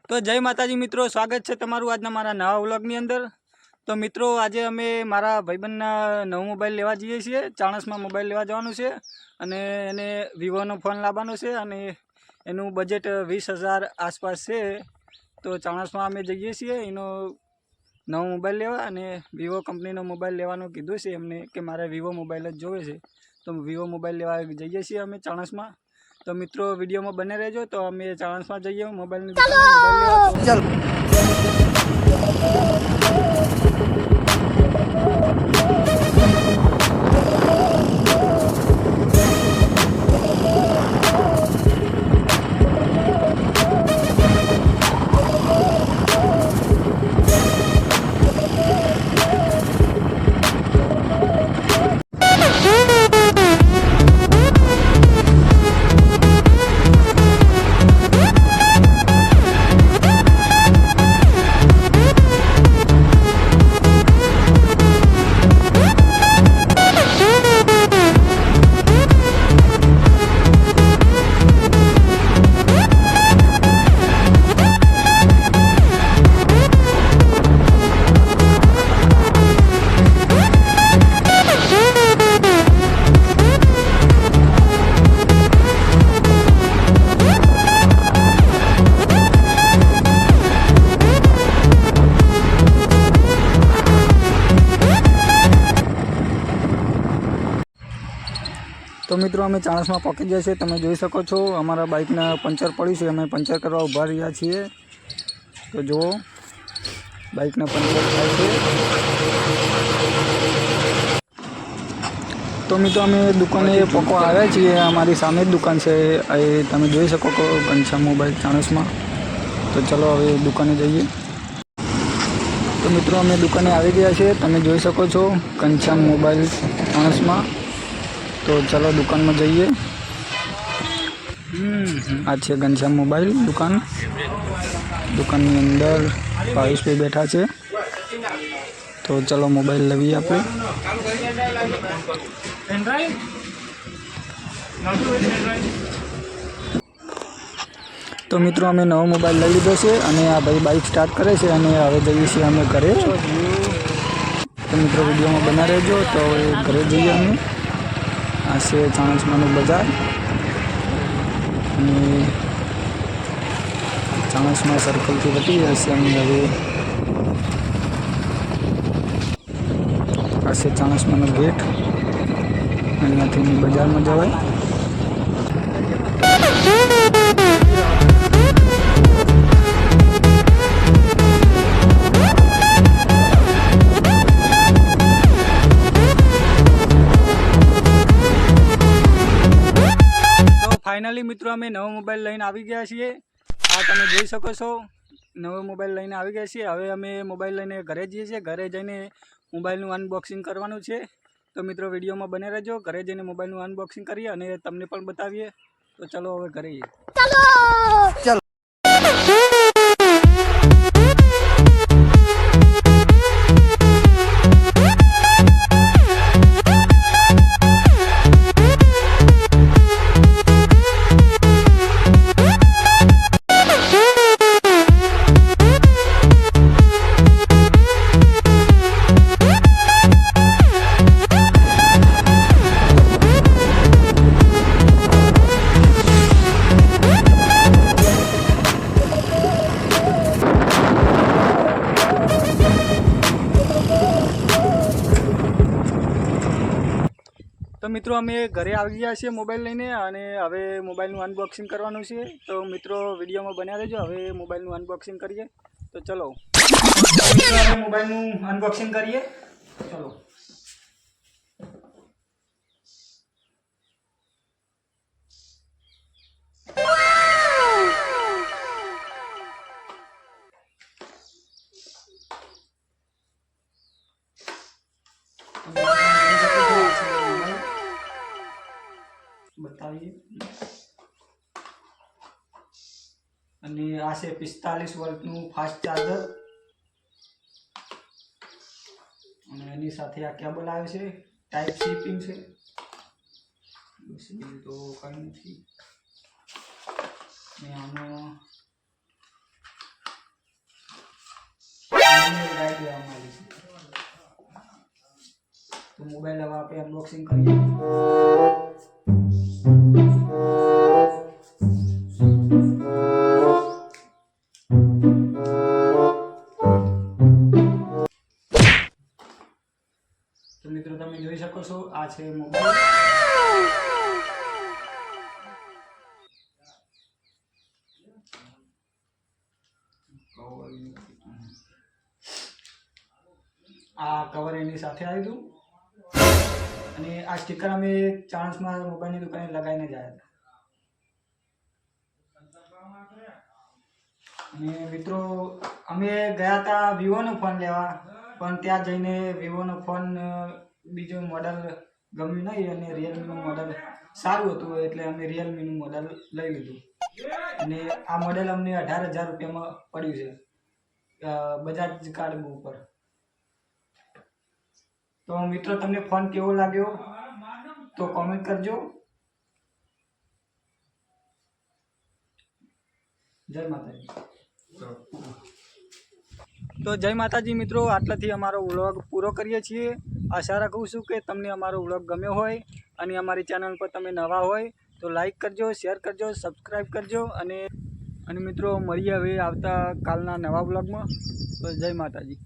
તો જય માતાજી મિત્રો, સ્વાગત છે તમારું આજના મારા નવા વ્લોગની અંદર। તો મિત્રો આજે અમે મારા ભાઈબંધના નવો મોબાઈલ લેવા જઈએ છીએ। ચાણસમાં મોબાઈલ લેવા જવાનું છે અને એને વિવોનો ફોન લાવવાનો છે અને એનું બજેટ 20,000 આસપાસ છે। તો ચાણસમાં અમે જઈએ છીએ એનો નવો મોબાઈલ લેવા અને વિવો કંપનીનો મોબાઈલ લેવાનું કીધું છે એમને કે મારે વિવો મોબાઈલ જ જોવે છે। તો વિવો મોબાઈલ લેવા જઈએ છીએ અમે ચાણસમાં। तो मित्रों वीडियो में बने रहो। तो अमे चाणस में जाइए मोबाइल लेवा। तो मित्रों अमे चाणस में पहुंची गया है। तमे जोई सको छो अमरा बाइक ने पंचर पड़ी है। अमे पंचर करवा उभा रह्या छीए। तो जो बाइक ने पंचर थाय छे। तो मित्रों अमे दुकाने पकवा आव्या छीए। अमारी सामे दुकान छे। तमे जोई सको छो घनश्याम मोबाइल चाणस में। तो चलो हवे दुकाने जईए। तो मित्रों अमे दुकाने आवी गया छे। तमे जोई सको छो घनश्याम मोबाइल चाणस में। तो चलो दुकान में जाइए। आज है घनश्याम मोबाइल दुकान। दुकान में अंदर भावेश पे बैठा है। तो चलो मोबाइल लवीए आप। तो मित्रों अमे नવો मोबाइल लई लीधो छे अने आ भाई बाइक स्टार्ट करे छे अने हवे जईए छीए अमे घरे। तो मित्रों वीडियो में बना रहो। तो घरे जईए अमे। आ से चाणसमानु बजार चाणसमा सर्कल थी वटी जशे अमे हवे आ से चाणसमानो गेट अहींयाथी बजार में जवाय। फाइनली मित्रों अमे नवो मोबाइल लईने आवी गया छीए। आ तमे जोई सको छो नवो मोबाइल लईने आवी गया छीए। हवे अमे मोबाइल लईने घरे जईए छीए। घरे जईने मोबाइलनुं अनबॉक्सिंग करवानुं छे। तो मित्रों वीडियो में बने रहो। घरे जईने मोबाइलनुं अनबॉक्सिंग करीए अने तमने पण बतावीए। तो चलो हवे घरे चलो। तो मित्रों अमे घरे आवी गया छे मोबाइल लईने अने हवे मोबाइलनुं अनबॉक्सिंग करवानुं छे। तो मित्रों विडियो में बन्या रहेजो। हवे मोबाइलनुं अनबॉक्सिंग करीए। तो चलो हवे मोबाइलनुं अनबॉक्सिंग करीए। चलो बताइए। અને આ છે 45 વોલ્ટનું ફાસ્ટ ચાર્જર અને એની સાથે આ કેબલ આવે છે टाइप सी पिन છે બસ બીજું તો કંઈ નથી। ને આનો મોબાઈલ હવે આપણે અનબોક્સિંગ કરીએ. તો મિત્રો તમે જોઈ શકો છો આ છે મોબાઈલ. આ કવર એની સાથે આવ્યું હતું અને આ સ્ટીકર અમે ચાણસમાં મોબાઈલની દુકાને લગાવીને જ આવ્યા હતા. અને મિત્રો અમે ગયા હતા વિવોનો ફોન લેવા, પણ ત્યાં જઈને વિવોનો ફોન બીજો મોડલ ગમ્યું નહીં અને રિયલમીનું મોડલ સારું હતું એટલે અમે રિયલમીનું મોડલ લઈ લીધું. અને આ મોડલ અમને 18,000 રૂપિયામાં પડ્યું છે બજાજ કાર્ડ ઉપર. તો મિત્રો તમને ફોન કેવો લાગ્યો તો કોમેન્ટ કરજો. જય માતાજી. તો જય માતાજી મિત્રો, આટલાથી અમારો વ્લોગ પૂરો કરીએ છીએ. આશા રાખું છું કે તમને અમારો વ્લોગ ગમ્યો હોય અને અમારી ચેનલ પર તમે નવા હોય તો લાઈક કરજો, શેર કરજો, સબસ્ક્રાઈબ કરજો અને મિત્રો મળીએ હવે આવતા કાલના નવા વ્લોગમાં. તો જય માતાજી.